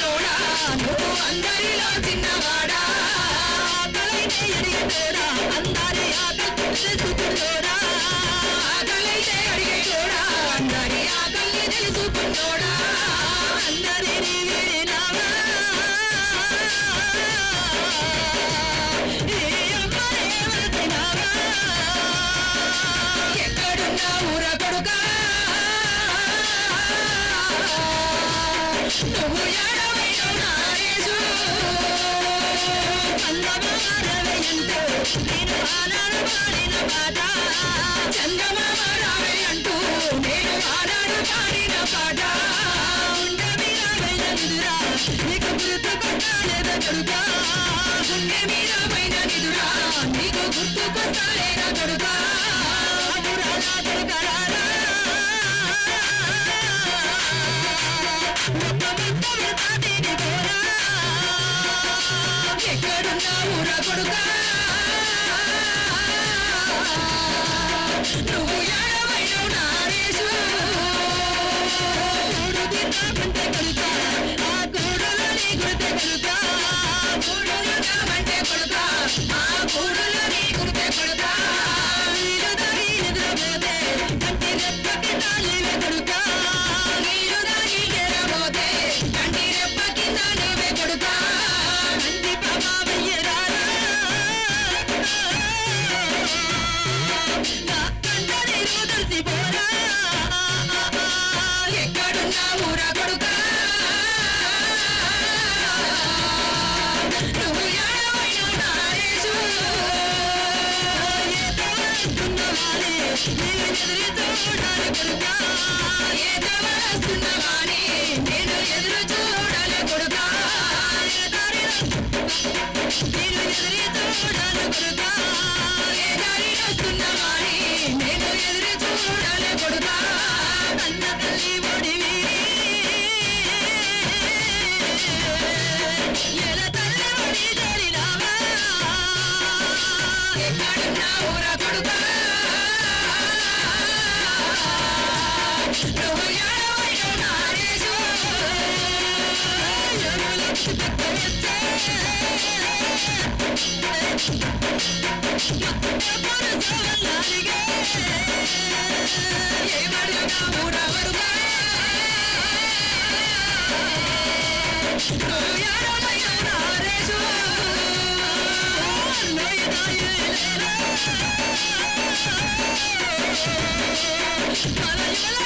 చిన్నోడా నువ్వు అందరిలో చిన్నవాడా ఆకలైతే అడిగేటోడా అందరి ఆకలి తెలుసుకున్నోడా ఆకలైతే అడిగేటోడా అందరి ఆకలి తెలుసుకున్నోడా అందరినీ విడినావా ఎక్కడున్నావురా కొడుకా నువ్వు ఏడవైనా నారేసు చందమారవయంటూ నేను ఆనాడు పాడిన పాట చందమారవే అంటూ నేను ఆనాడు పాడిన పాట ఉండే మీరామైన నిదురా నీకు గుర్తుకొస్తాలేదా కొడుకా ఉండే మీరామైన నిదురా నీకు గుర్తుకొస్తాలేదా కొడుకా పురాణా కొడుకరారా ఎక్కడున్నావురా కొడుకా నువ్వు ఏడవైనావు నారేసు కూడు తిన్నామంటే కొడుకా ఆ కూడులో నీ గుర్తే కొడుకా కూడు తిన్నామంటే కొడుకా ఆ కూడులో నీ గుర్తే కొడుకా నీరు దాగి నిద్రపోతే కంటి రెప్పకి తాళివే కొడుకా నీరు దాగి నిద్రపోతే కంటి రెప్పకి తాళివే కొడుకా కంటి పాప వెయ్యరారా నా కంటని రుదర్సిపోరా ఎక్కడున్నావురా కొడుకా నువ్వు ఏడవైనావు నారేసు ఏదో వస్తున్నవాని నేను ఎదురు చూడాలి కొడుకా ఏదో వస్తున్నవాని నేను ఎదురు చూడాలి కొడుకా ఏ దారిలో నేను ఎదురు చూడాలి కొడుకా ఏ దారిలో వస్తున్నవాని నేను ఎదురు చూడాలి కొడుకా కన్న తల్లి ఒడివి ఎలా తల్లి ఒడి జరినావా ఎక్కడున్నావురా కొడుకా నువ్వు ఏడవైనావు నారేసు ఎరువులొచ్చి పక్కవెత్తే ఏమడుగున్నావురా కొడుకా నువ్వు ఏడవైనావు నారేసు మన యువల